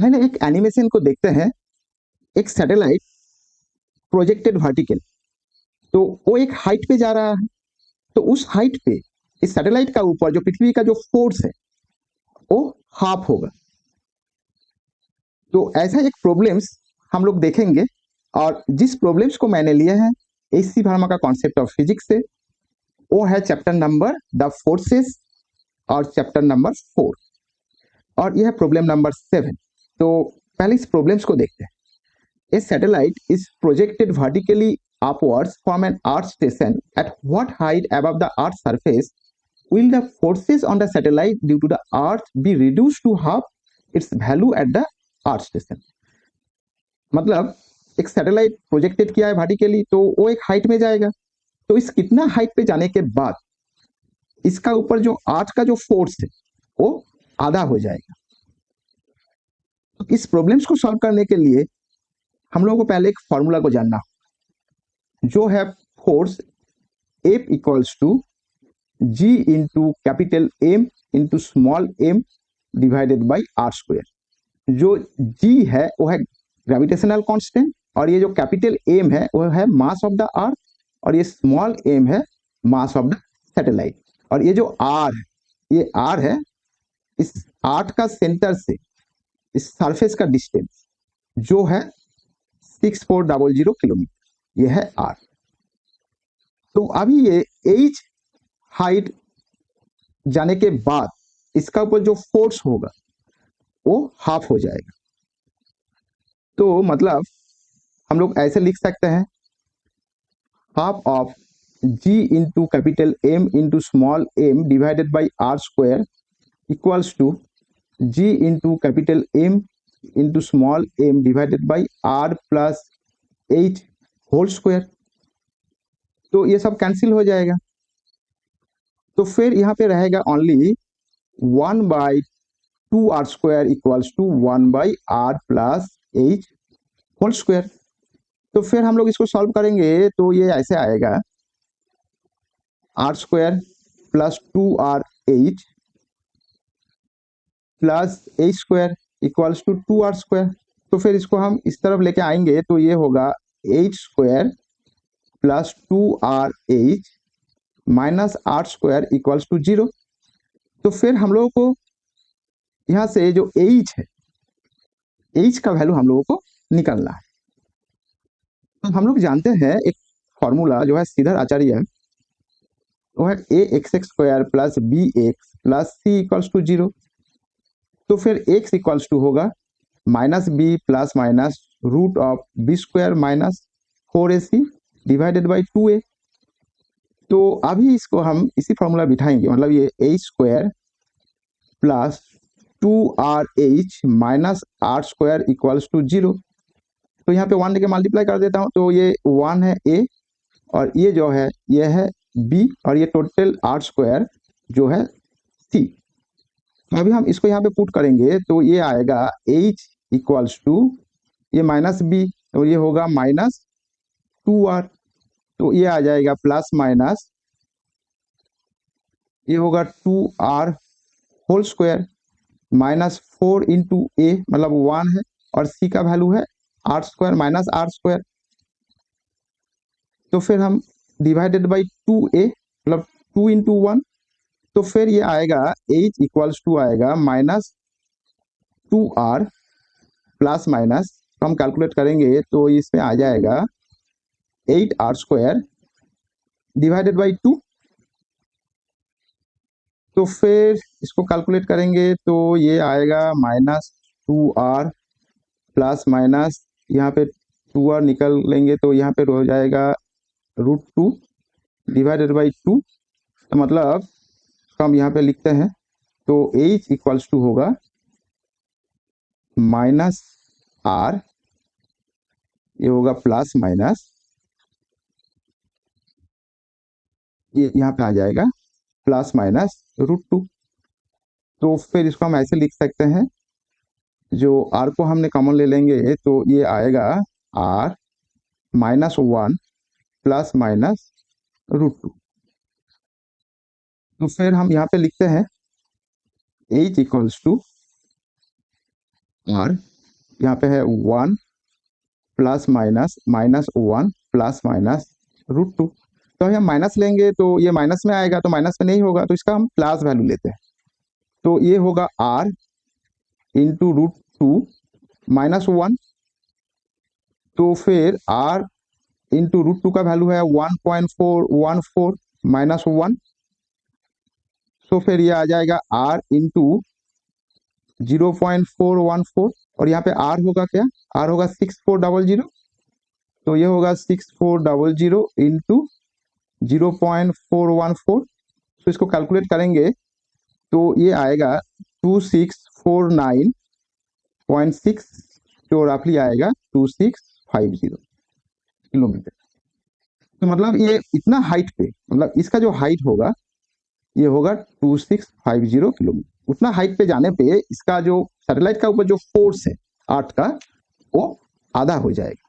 पहले एक एनिमेशन को देखते हैं। एक सैटेलाइट प्रोजेक्टेड वर्टिकल, तो वो एक हाइट पे जा रहा है। तो उस हाइट पे इस सैटेलाइट का ऊपर जो पृथ्वी का जो फोर्स है वो हाफ होगा। तो ऐसा एक प्रॉब्लम्स हम लोग देखेंगे, और जिस प्रॉब्लम्स को मैंने लिए हैं एसी वर्मा का कॉन्सेप्ट ऑफ फिजिक्स से, वो है चैप्टर नंबर द फोर्सेस और चैप्टर नंबर 4, और यह है प्रॉब्लम नंबर 7। तो पहले इस प्रॉब्लम्स को देखते हैं। A satellite is projected vertically upwards from an Earth station. At what height above the Earth's surface will the forces on the satellite due to the Earth be reduced to half its value at the Earth station? मतलब एक satellite projected किया है vertically, तो वो एक height में जाएगा। तो इस कितना हाइट पे जाने के बाद इसका ऊपर जो अर्थ का जो फोर्स है वो आधा हो जाएगा। तो इस प्रॉब्लम्स को सॉल्व करने के लिए हम लोगों को पहले एक फॉर्मूला को जानना जो है force F equals to G into capital M into small m divided by R square. जो G है वो है ग्रेविटेशनल कांस्टेंट, और ये जो कैपिटल M है वो है मास ऑफ द अर्थ, और ये स्मॉल m है मास ऑफ द सैटेलाइट। और ये जो R है, ये R है इस अर्थ का सेंटर से इस सरफेस का डिस्टेंस जो है 6400 किलोमीटर, ये है R। तो अभी ये H हाइट जाने के बाद इसका ऊपर जो फोर्स होगा वो हाफ हो जाएगा। तो मतलब हम लोग ऐसे लिख सकते हैं, half of G into capital M into small m divided by R square equals to G into capital M into small m divided by R plus H whole square. तो ये सब कैंसिल हो जाएगा। तो फिर यहाँ पे रहेगा only 1/2 R square equals to 1/r plus h whole square. तो फिर हम लोग इसको सॉल्व करेंगे तो ये ऐसे आएगा, R square plus 2rh plus h square equals to 2r square. तो फिर इसको हम इस तरफ लेके आएंगे तो ये होगा h square plus 2rh minus are square equals to 0। तो फिर हम लोगों को यहाँ से जो h है, h का वैल्यू हम लोगों को निकालना है। तो हम लोग जानते हैं एक फॉर्मूला जो है श्रीधर आचार्य, वो है a x x square plus b x plus c equals to 0। तो फिर x इक्वल्स टू होगा minus b plus minus root of b square minus 4ac divided by 2a। तो अभी इसको हम इसी फॉर्मूला बिठाएंगे, मतलब ये h square plus 2rh minus are square equals to 0। तो यहाँ पे 1 लेके मल्टीप्लाई कर देता हूँ, तो ये 1 है a और ये जो है ये है b, और ये टोटल आर स्क्वायर जो है c। तो अभी हम इसको यहाँ पे पुट करेंगे तो ये आएगा h इक्वल्स टू ये माइनस b, तो ये होगा माइनस 2r। तो ये आ जाएगा प्लस माइनस ये होगा 2r whole square minus 4 into a मतलब 1 है, और c का वैल्यू है r square minus are square. तो फिर हम डिवाइडेड बाई 2a मतलब 2 इंटू 1। तो फिर ये आएगा h इक्वल्स टू आएगा माइनस 2r प्लस माइनस, हम कैलकुलेट करेंगे तो इसमें आ जाएगा 8r स्क्वायर डिवाइडेड बाई 2। तो फिर इसको कैलकुलेट करेंगे तो ये आएगा माइनस 2r प्लस माइनस यहाँ पे 2r निकल लेंगे तो यहाँ पे हो जाएगा √2 डिवाइडेड बाई 2। तो मतलब हम यहाँ पे लिखते हैं तो h इक्वल्स टू होगा माइनस r, ये होगा प्लस माइनस ये यहाँ पे आ जाएगा प्लस माइनस √2। तो फिर इसको हम ऐसे लिख सकते हैं, जो r को हमने कॉमन ले लेंगे तो ये आएगा r माइनस 1 प्लस माइनस √2। तो फिर हम यहाँ पे लिखते हैं h इक्वल्स टू r यहाँ पे है 1 प्लस माइनस -1 प्लस माइनस √2। तो हम माइनस लेंगे तो ये माइनस में आएगा, तो माइनस में नहीं होगा, तो इसका हम प्लस वैल्यू लेते हैं। तो ये होगा r इंटू √2 -1। तो फिर r इंटू √2 का वैल्यू है 1.414 -1। तो फिर ये आ जाएगा r इंटू 0.414, और यहाँ पे r होगा क्या, r होगा 6400। तो ये होगा 6400 इंटू 0.414। तो इसको कैलकुलेट करेंगे तो ये आएगा 2649.6, जो रफली आएगा 2650 किलोमीटर। तो मतलब ये इतना हाइट पे, मतलब इसका जो हाइट होगा ये होगा 2650 किलोमीटर। उतना हाइट पे जाने पे इसका जो सैटेलाइट का ऊपर जो फोर्स है अर्थ का, वो आधा हो जाएगा।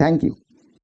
Thank you.